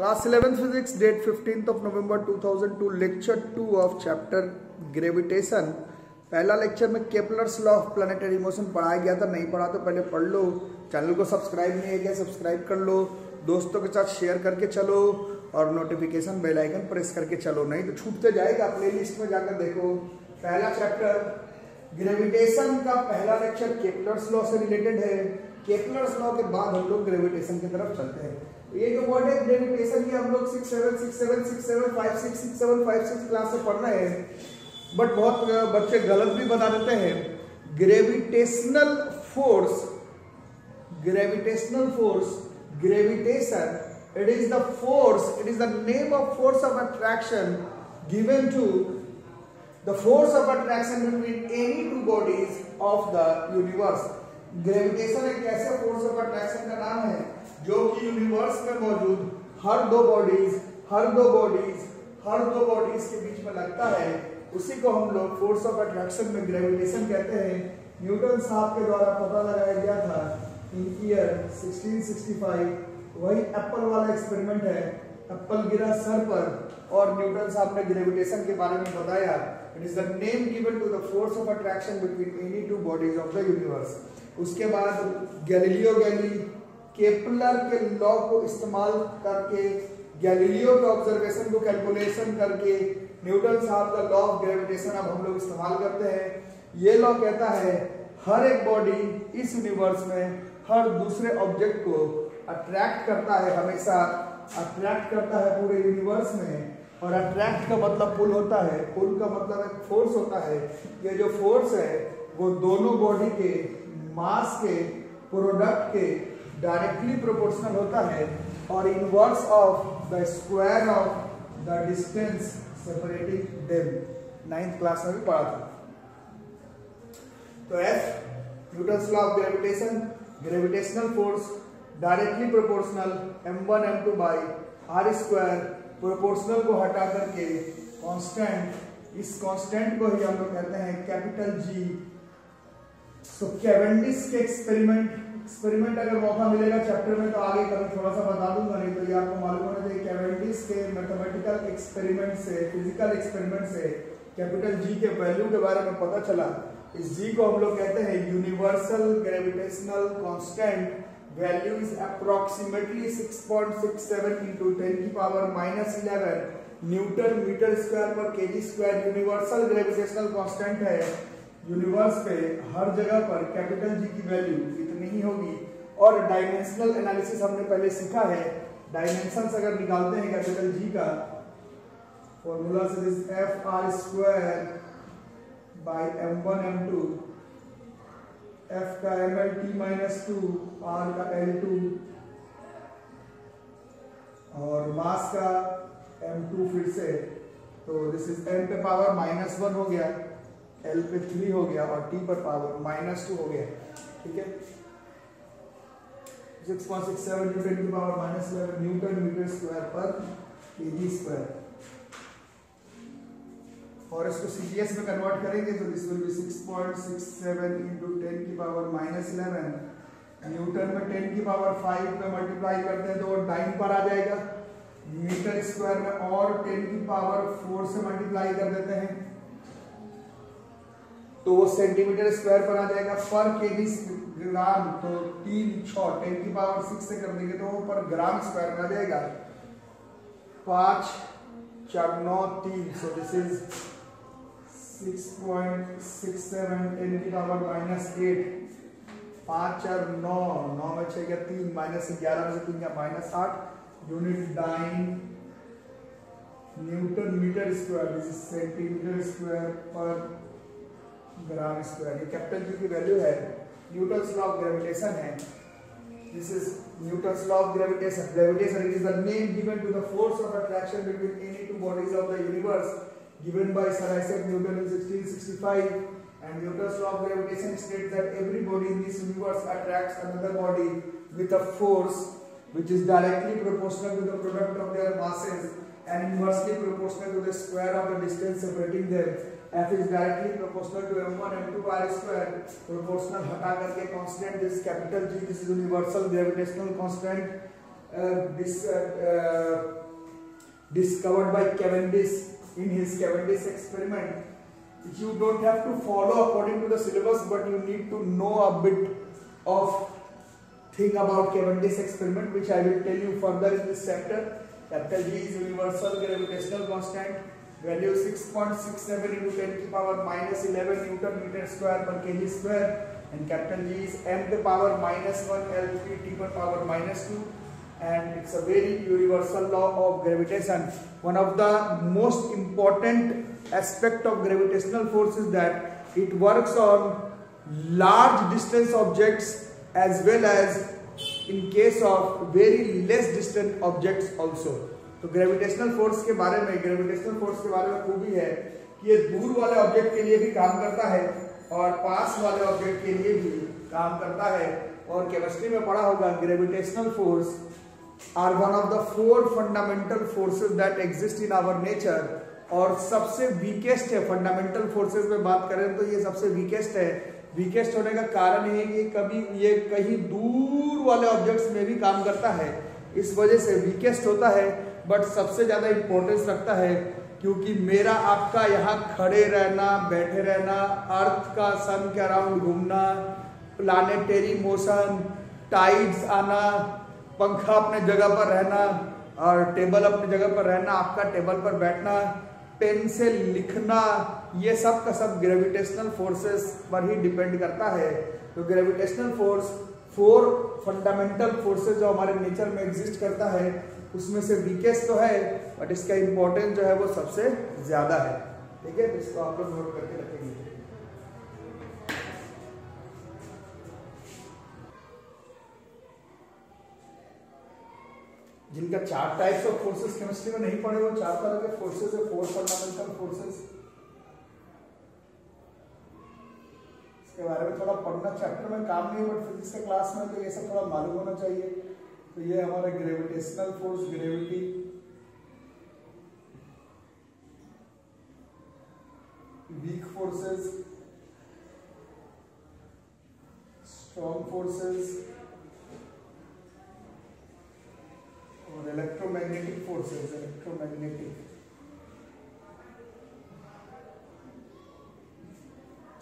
Class 11th Physics, date 15th of November 2002, Lecture 2 of Chapter Gravitation। पहला lecture में Kepler's law of planetary motion पढ़ाया गया था। नहीं पढ़ा तो पहले पढ़ लो। चैनल को सब्सक्राइब नहीं किया, सब्सक्राइब कर लो, दोस्तों के साथ शेयर करके चलो और नोटिफिकेशन बेल आइकन प्रेस करके चलो, नहीं तो छूटते जाएगा। प्लेलिस्ट में जाकर देखो। पहला चैप्टर ग्रेविटेशन का पहला लेक्चर केपलर्स लॉ से रिलेटेड है। केपलर्स लॉ के बाद हम लोग ग्रेविटेशन की तरफ चलते हैं। ये जो वर्ड है ग्रेविटेशन की हम लोग 6, 7, 6, 7, 6, 7, 5, 6, 6, 7, 5, 6 क्लास से पढ़ रहे हैं, बट बहुत बच्चे गलत भी बता देते हैं। Gravitational force, gravitation, it is the force, it is the name of force of attraction given to the force of attraction between any two bodies of the universe। Gravitation एक ऐसे फोर्स ऑफ अट्रैक्शन का नाम है जो कि universe में मौजूद हर दो बॉडीज के बीच में लगता है। उसी को हम लोग फोर्स ऑफ अट्रैक्शन में ग्रेविटेशन कहते हैं। न्यूटन साहब के द्वारा पता लगाया गया था इन ईयर 1665। वही एप्पल वाला एक्सपेरिमेंट है। एप्पल गिरा सर पर और न्यूटन साहब ने ग्रेविटेशन के बारे में बताया। It is the name given to the force of attraction between any two bodies of the universe. उसके बाद गैलीलियो गैली केपलर के लॉ को इस्तेमाल करके, गैलीलियो के ऑब्जर्वेशन को कैलकुलेशन करके न्यूटन साहब का लॉ ऑफ ग्रेविटेशन अब हम लोग इस्तेमाल करते हैं। ये लॉ कहता है हर एक बॉडी इस यूनिवर्स में हर दूसरे ऑब्जेक्ट को अट्रैक्ट करता है, हमेशा अट्रैक्ट करता है पूरे यूनिवर्स में। और अट्रैक्ट का मतलब पुल होता है, पुल का मतलब एक फोर्स होता है। ये जो फोर्स है वो दोनों बॉडी के मास के प्रोडक्ट के डायरेक्टली प्रोपोर्शनल होता है और inverse of the square of the distance separating them. 9th class में भी पढ़ा था। तो F Newton's law of gravitation, gravitational force directly proportional m1 m2 by r square, proportional को हटा करके कांस्टेंट, इस कांस्टेंट को ही हम लोग कहते हैं कैपिटल जी। सो कैवेंडिश के एक्सपेरिमेंट अगर मौका मिलेगा चैप्टर में तो आगे कभी थोड़ा सा बता दूंगा, नहीं तो ये आपको मालूम होना चाहिए। कैवेंडिश के मैथमेटिकल एक्सपेरिमेंट से, फिजिकल एक्सपेरिमेंट से कैपिटल जी के वैल्यू के बारे में पता चला। इस जी को हम लोग कहते हैं universal gravitational constant. Value is approximately 6.67 into 10 की पावर -11 न्यूटन मीटर स्क्वायर पर KG square. Universal gravitational constant है। यूनिवर्स पे हर जगह पर कैपिटल जी की वैल्यू इतनी ही होगी। और डायमेंशनल एनालिसिस हमने पहले सीखा है। डायमेंशंस अगर निकालते हैं कैपिटल जी का फॉर्मूला से this fr square by m1 m2, f का ml_t-2, r का l2 और मास का m2 फिर से। तो दिस इज m पे पावर -1 हो गया, l पे 3 हो गया और t पर पावर -2 हो गया। ठीक है, 6.67 into 10 की पावर -11 न्यूटन मीटर स्क्वायर पर केजी स्क्वायर। और इसको सीजीएस में कन्वर्ट करेंगे तो दिस विल बी 6.67 into 10 की पावर -11 न्यूटन में 10 की पावर 5 पे मल्टीप्लाई करते हैं तो वो टाइम पर आ जाएगा। मीटर स्क्वायर में और 10 की पावर 4 से मल्टीप्लाई कर देते हैं तो वो सेंटीमीटर स्क्वायर पर आ जाएगा। पर केजी ग्राम तो 3 6 10 की पावर 6 से कर देंगे तो वो पर ग्राम स्क्वायर में आ जाएगा। 5 4 9 3। सो दिस इज 6.67 10 की पावर -8। 5 4 9 9 में 6 गया 3 -11 में से 3 गया -8 unit dyne newton metre square. This is centimetre square per gram square. ये कैपिटल जी की वैल्यू है। न्यूटन्स लॉ ऑफ ग्रेविटेशन है। This is Newton's law of gravitation. Gravitation is the name given to the force of attraction between any two bodies of the universe given by Sir Isaac Newton in 1665, and Newton's law of gravitation states that every body in this universe attracts another body with a force which is directly proportional to the product of their masses and inversely proportional to the square of the distance separating them। F is directly proportional to m1 m2 r square। proportional हटा करके constant, this capital G, this is universal gravitational constant discovered by Cavendish in his Cavendish experiment. You don't have to follow according to the syllabus, but you need to know a bit of thing about Cavendish experiment, which I will tell you further in this chapter. Capital G is universal gravitational constant, value 6.67 into 10 to the power minus 11 Newton meter square per kg square, and capital G is m to the power minus 1 L3 T per power minus 2, and it's a very universal law of gravitation. One of the most important aspect of gravitational force is that it works on large distance objects as well as in case of very less distant objects also. तो gravitational force के बारे में खूबी है कि ये दूर वाले ऑब्जेक्ट के लिए भी काम करता है और पास वाले ऑब्जेक्ट के लिए भी काम करता है। और केमिस्ट्री में पढ़ा होगा gravitational force are one of the 4 fundamental forces that exist in our nature, और सबसे वीकेस्ट है। फंडामेंटल फोर्सेस में बात करें तो ये सबसे वीकेस्ट है। वीकेस्ट होने का कारण ये कि ये कहीं दूर वाले ऑब्जेक्ट्स में भी काम करता है, इस वजह से वीकेस्ट होता है। बट सबसे ज्यादा इंपॉर्टेंस रखता है क्योंकि मेरा आपका यहाँ खड़े रहना, बैठे रहना, अर्थ का सन के अराउंड घूमना, प्लानेटरी मोशन, टाइड्स आना, पंखा अपने जगह पर रहना और टेबल अपनी जगह पर रहना, आपका टेबल पर बैठना, पेन से लिखना, ये सब का सब ग्रेविटेशनल फोर्सेस पर ही डिपेंड करता है। तो ग्रेविटेशनल फोर्स 4 फंडामेंटल फोर्सेस जो हमारे नेचर में एग्जिस्ट करता है उसमें से वीकेस्ट तो है, बट इसका इंपॉर्टेंस जो है वो सबसे ज्यादा है। ठीक है, इसको आप लोग नोट करके रखेंगे। जिनका 4 टाइप्स ऑफ फोर्सेस केमिस्ट्री में नहीं पढ़े वो 4 तरह के फोर्सेस है, 4 फंडामेंटल फोर्सेस। इसके बारे में थोड़ा पढ़ना, चैप्टर में काम नहीं है बट फिजिक्स के क्लास में तो ये सब थोड़ा मालूम होना चाहिए। तो ये हमारा gravitational force, gravity, weak forces, strong forces और इलेक्ट्रोमैग्नेटिक फोर्सेस। इलेक्ट्रोमैग्नेटिक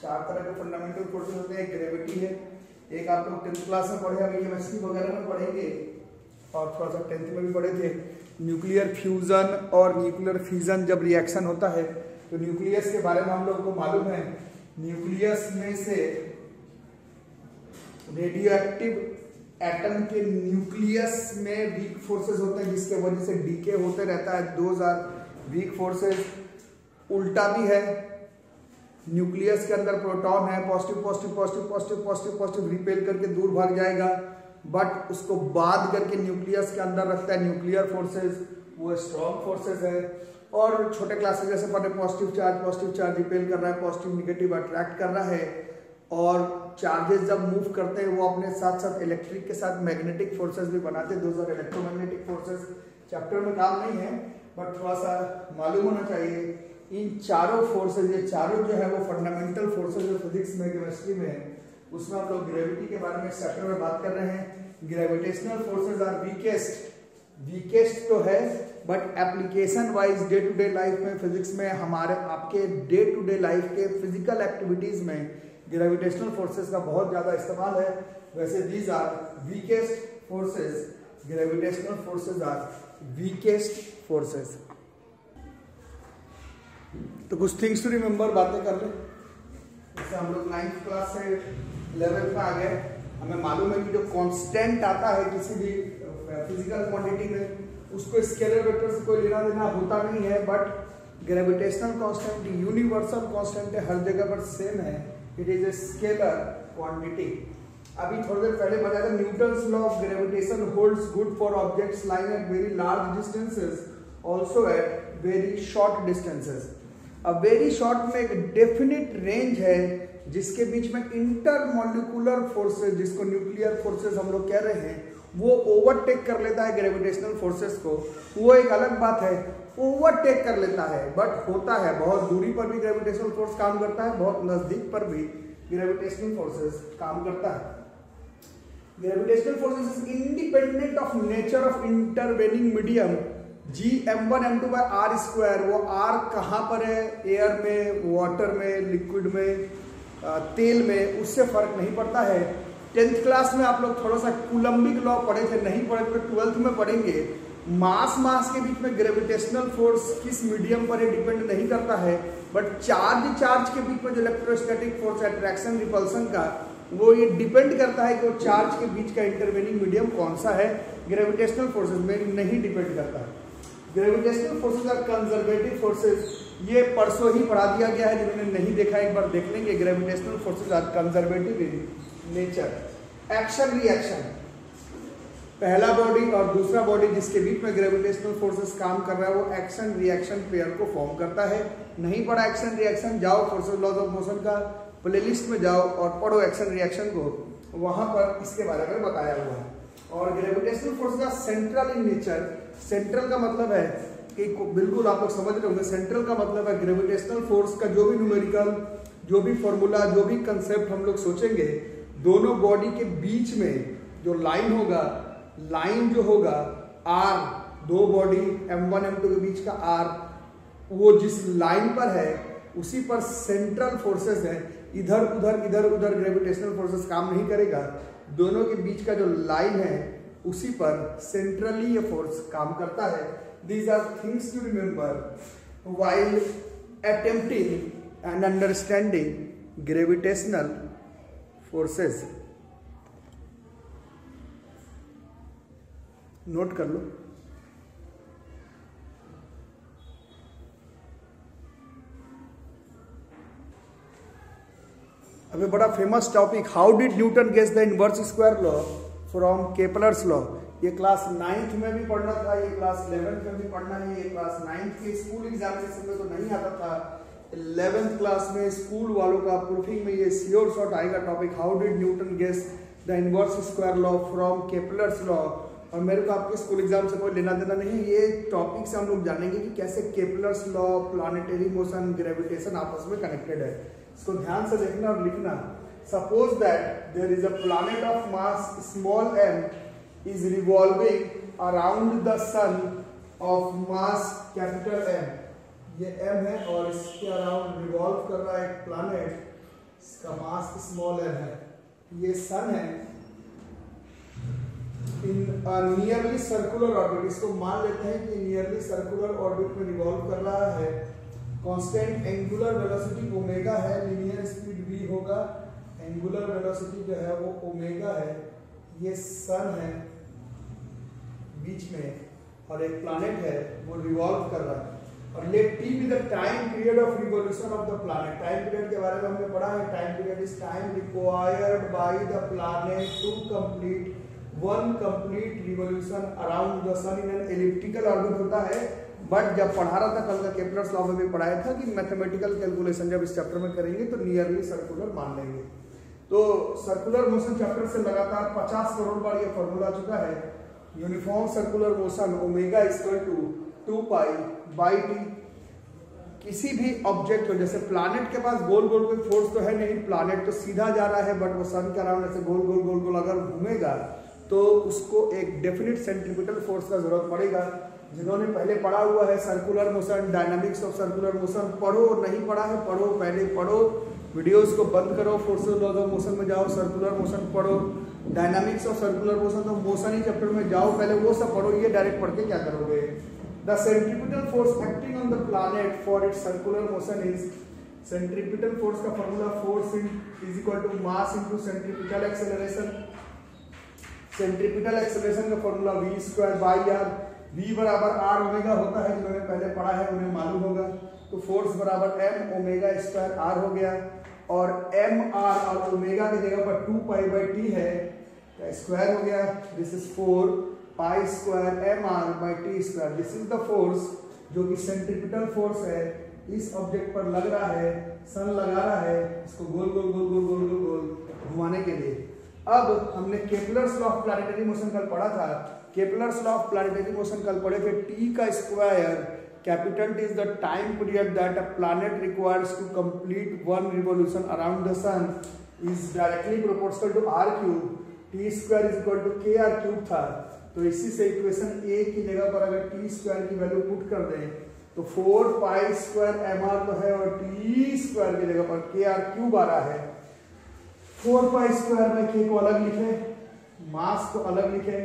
4 तरह के फंडामेंटल फोर्सेस होते हैं। एक ग्रेविटी है, एक आप लोग 10th क्लास में पढ़े, अभी केमिस्ट्री वगैरह में पढ़ेंगे और थोड़ा सा 10th में भी पढ़े थे। न्यूक्लियर फ्यूजन और न्यूक्लियर फिजन जब रिएक्शन होता है तो न्यूक्लियस के बारे में हम लोग को मालूम है। न्यूक्लियस में से रेडियो एक्टिव एटम के न्यूक्लियस में वीक फोर्सेस होते हैं जिसके वजह से डीके होते रहता है। 2000 वीक फोर्सेस। उल्टा भी है, न्यूक्लियस के अंदर प्रोटॉन है, positive positive positive positive positive positive repel करके दूर भाग जाएगा, बट उसको बांध करके न्यूक्लियस के अंदर रखता है न्यूक्लियर फोर्सेस, वो स्ट्रॉन्ग फोर्सेस है। और छोटे क्लासेस जैसे पढ़े पॉजिटिव चार्ज रिपेल कर रहा है, पॉजिटिव निगेटिव अट्रैक्ट कर रहा है, और चार्जेस जब मूव करते हैं वो अपने साथ साथ इलेक्ट्रिक के साथ मैग्नेटिक फोर्सेस भी बनाते हैं। 2000 इलेक्ट्रोमैग्नेटिक फोर्सेस चैप्टर में काम नहीं है बट थोड़ा सा मालूम होना चाहिए। इन चारों फोर्सेस, ये चारों जो है वो फंडामेंटल फोर्सेस जो फिजिक्स में, केमिस्ट्री में है, उसमें हम लोग ग्रेविटी के बारे में चैप्टर में बात कर रहे हैं। ग्रेविटेशनल फोर्सेस आर वीकेस्ट तो है but application wise day to day life में, फिजिक्स में, हमारे आपके डे टू डे लाइफ के फिजिकल एक्टिविटीज में ग्रेविटेशनल फोर्सेस का बहुत ज्यादा इस्तेमाल है। वैसे these are weakest forces, gravitational forces are weakest forces. तो कुछ थिंग्स टू रिमेंबर बातें कर ले। जैसे हम लोग 9th क्लास से 11th में आ गए, हमें मालूम है कि जो कांस्टेंट आता है किसी भी फिजिकल क्वांटिटी में उसको स्केलर वेक्टर से कोई लेना देना होता नहीं है, but gravitational constant universal constant है, हर जगह पर सेम है, it is a scalar quantity. अभी थोड़ी देर पहले बताया था Newton's law of gravitation holds good for objects lying at very large distances, also at very short distances. अब वेरी शॉर्ट में एक डेफिनिट रेंज है जिसके बीच में इंटरमॉलिक्यूलर फोर्सेस, जिसको न्यूक्लियर फोर्सेस हम लोग कह रहे हैं, वो ओवरटेक कर लेता है ग्रेविटेशनल फोर्सेस को। वो एक अलग बात है, ओवरटेक कर लेता है, बट होता है बहुत दूरी पर भी ग्रेविटेशनल फोर्स काम करता है, बहुत नजदीक पर भी ग्रेविटेशनल फोर्सेस काम करता है। Gravitational forces is independent of nature of intervening medium. G m1 m2 by r square, वो आर कहाँ पर है, एयर में, वाटर में, लिक्विड में, तेल में, उससे फर्क नहीं पड़ता है। 10th क्लास में आप लोग थोड़ा सा कूलम्बिक लॉ पढ़े थे, नहीं पढ़े तो 12th में पढ़ेंगे। मास के बीच में ग्रेविटेशनल फोर्स किस मीडियम पर है डिपेंड नहीं करता है, बट चार्ज के बीच में जो इलेक्ट्रोस्टैटिक फोर्स अट्रैक्शन रिपल्सन का, वो ये डिपेंड करता है कि वो चार्ज के बीच का इंटरवेनिंग मीडियम कौन सा है। ग्रेविटेशनल फोर्सेस में नहीं डिपेंड करता है। Gravitational forces are conservative forces, ये परसों ही पढ़ा दिया गया है, जिन्होंने नहीं देखा एक बार देख लेंगे। Gravitational forces are conservative in nature. Action reaction, पहला बॉडी और दूसरा बॉडी जिसके बीच में ग्रेविटेशनल फोर्सेस काम कर रहा है, वो एक्शन रिएक्शन पेयर को फॉर्म करता है। नहीं पढ़ा एक्शन रिएक्शन, जाओ फोर्सेस लॉज ऑफ मोशन का प्लेलिस्ट में जाओ और पढ़ो एक्शन रिएक्शन को, वहां पर इसके बारे में बताया हुआ है। और gravitational forces are central in nature. Central का मतलब है कि बिल्कुल आप लोग समझ रहे होंगे, सेंट्रल का मतलब है ग्रेविटेशनल फोर्स का जो भी न्यूमेरिकल, जो भी फॉर्मूला, जो भी कंसेप्ट हम लोग सोचेंगे, दोनों बॉडी के बीच में जो लाइन होगा, लाइन जो होगा आर, दो बॉडी m1 m2 के बीच का आर, वो जिस लाइन पर है उसी पर सेंट्रल फोर्सेस है। इधर उधर ग्रेविटेशनल फोर्सेस काम नहीं करेगा। दोनों के बीच का जो लाइन है उसी पर सेंट्रली ये फोर्स काम करता है। These are things to remember while attempting and understanding gravitational forces. Note कर लो। अभी बड़ा famous topic, how did Newton guess the inverse square law from Kepler's law. ये क्लास 9th में भी पढ़ना था, ये क्लास 11th में भी पढ़ना है। ये क्लास 9th के स्कूल एग्जामिनेशन में तो नहीं आता था, 11th क्लास में स्कूल वालों का प्रूफिंग में ये श्योर शॉट आएगा topic, how did Newton guess the inverse square law from Kepler's law. और मेरे को आपके स्कूल एग्जाम से कोई लेना देना नहीं है, ये टॉपिक से हम लोग जानेंगे कि कैसे Kepler's law, planetary motion, gravitation आपस में कनेक्टेड है। इसको ध्यान से देखना और लिखना। Suppose that there is a planet of mass small m is revolving around the sun of mass capital M। ये M है और इसके अराउंड रिवॉल्व कर रहा है एक प्लैनेट, इसका मास स्मॉल m है। ये सन है इन नियरली सर्कुलर ऑर्बिट, इसको मान लेते हैं कि नियरली सर्कुलर ऑर्बिट में रिवॉल्व कर रहा है। कांस्टेंट एंगुलर वेलोसिटी ओमेगा है, लीनियर स्पीड v होगा, एंगुलर वेलोसिटी जो है वो ओमेगा है। ये सन है बीच में और एक प्लैनेट है वो रिवॉल्व कर रहा है। और let t be the time period of revolution of the planet. Time period के बारे में हमने पढ़ा है, time period is time required by the planet to complete one complete revolution around the sun in an elliptical orbit होता है। But जब पढ़ा रहा था कल का केपलर्स लॉ में भी पढ़ाया था कि मैथमेटिकल कैलकुलेशन जब इस चैप्टर में करेंगे तो नियरली सर्कुलर मान लेंगे। तो सर्कुलर मोशन चैप्टर से लगातार 50 करोड़ बार ये फॉर्मूला आ चुका है। Uniform circular motion omega equal to 2 pi by T. किसी भी ऑब्जेक्ट को, जैसे प्लैनेट के पास गोल गोल कोई फोर्स तो है नहीं, प्लैनेट तो सीधा जा रहा है, बट वो सन के अराउंड ऐसे गोल गोल गोल गोल अगर घूमेगा तो उसको एक डेफिनेट सेंट्रीपिटल फोर्स का जरूरत पड़ेगा। जिन्होंने पहले पढ़ा हुआ है circular motion, dynamics of circular motion, पढ़ो, नहीं पढ़ा है पढ़ो, पहले पढ़ो, वीडियोस को बंद करो, फोर्सेस लॉज ऑफ मोशन में जाओ, सर्कुलर मोशन पढ़ो, डायनामिक्स ऑफ सर्कुलर मोशन तो मोशन ही चैप्टर में जाओ, पहले वो सब पढ़ो। ये डायरेक्ट पढ़ के क्या करोगे? The centripetal force acting on the planet for its circular motion is, centripetal force का formula force is equal to mass into centripetal acceleration. Centripetal acceleration का formula v square by R, v बराबर r omega होता है, जिन्होंने पहले पढ़ा है उन्हें मालूम होगा। तो फोर्स बराबर m ओमेगा स्क्वायर r हो गया, और m r और ओमेगा की जगह पर 2 पाई बाई t है, तो स्क्वायर हो गया। This is 4 pi square m r by t square. This is the force जो कि सेंट्रीपिटल फोर्स है, इस ऑब्जेक्ट पर लग रहा है, सन लगा रहा है इसको गोल गोल गोल गोल गोल गोल गोल घुमाने के लिए। अब हमने Kepler's law of planetary motion कल पढ़ा था। Kepler's law of planetary motion कल पढ़े थे। t का square, capital T is the time period that a planet requires to complete one revolution around the sun is directly proportional to r cube, T square is equal to K r cube था, तो इसी से equation ए की जगह पर अगर T square की value put कर दें तो 4 पाई स्क्वायर एम आर तो है और टी स्क्वायर की जगह पर के आर क्यूब आ रहा है। 4 पाई स्क्वायर में के को अलग लिखे, मास को अलग लिखे,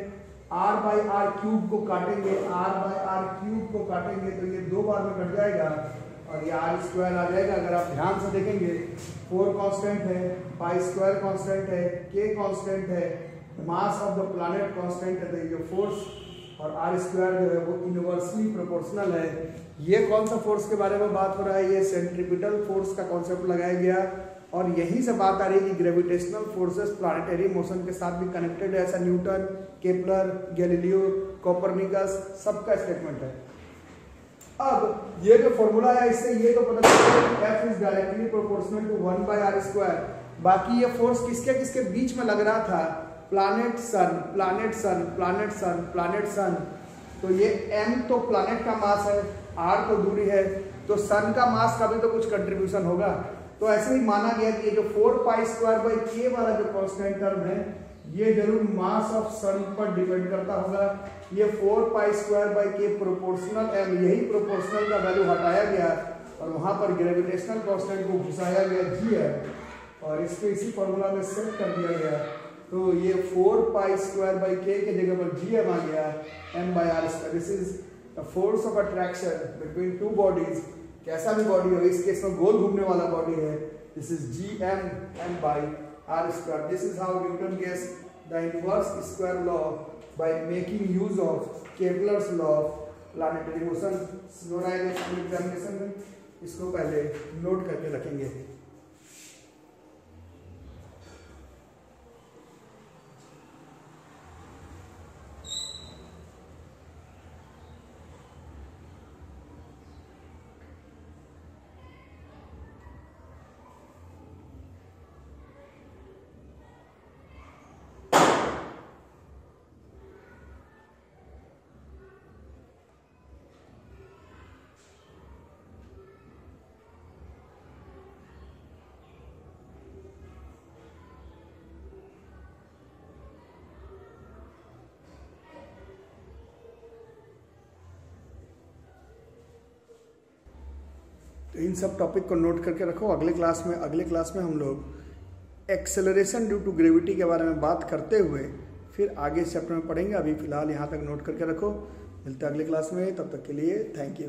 आर बाई आर क्यूब को काटेंगे, आर बाई आर क्यूब को काटेंगे तो ये 2 बार में कट जाएगा और ये आर स्क्वायर आ जाएगा। अगर आप ध्यान से देखेंगे 4 कांस्टेंट है, पाई स्क्वायर कांस्टेंट है, के कांस्टेंट है, mass of the planet constant है, तो ये जो फोर्स और आर स्क्वायर जो है वो इनवर्सली प्रोपोर्शनल है। ये कौन सा फोर्स के बारे में बात हो रहा है, ये सेंट्रीपिटल फोर्स का कॉन्सेप्ट लगाया गया और यहीं से बात आ रही है कि ग्रेविटेशनल फोर्सेस प्लैनेटरी मोशन के साथ भी कनेक्टेड है। ऐसा न्यूटन, केपलर, गैलीलियो, कोपरनिकस सबका स्टेटमेंट है। अब ये जो फॉर्मूला है इससे ये तो पता चलता है कि F is directly proportional to 1 by r square. बाकी ये फोर्स किसके किसके बीच में लग रहा था, planet sun, planet sun, planet sun, planet sun. तो ये m तो प्लैनेट का मास है, r तो दूरी है, तो सन का मास का भी तो कुछ कंट्रीब्यूशन होगा। तो ऐसे ही माना गया कि ये जो 4 पाई स्क्वायर बाई के वाला जो कांस्टेंट टर्म है ये जरूर मास ऑफ सन पर डिपेंड करता होगा। ये 4 पाई स्क्वायर बाई के प्रोपोर्शनल m, यही प्रोपोर्शनल का वैल्यू हटाया गया और वहां पर ग्रेविटेशनल कांस्टेंट को घुसाया गया जी है और इसको इसी फॉर्मूला में सेट कर दिया गया। तो ये 4 पाई स्क्वायर बाई के जगह पर जी एम आ गया m by are square. This is the force of attraction between two bodies, कैसा भी बॉडी हो, इस केस में गोल घूमने वाला बॉडी है। This is G M m by are square. This is how Newton guess the inverse square law by making use of Kepler's law of planetary motion. Synchronization examination में इसको पहले note करके रखेंगे। तो इन सब टॉपिक को note करके रखो। अगले क्लास में हम लोग एक्सेलरेशन ड्यू टू ग्रेविटी के बारे में बात करते हुए फिर आगे चैप्टर में पढ़ेंगे। अभी फिलहाल यहाँ तक नोट करके रखो। मिलते हैं अगले क्लास में, तब तक के लिए थैंक यू।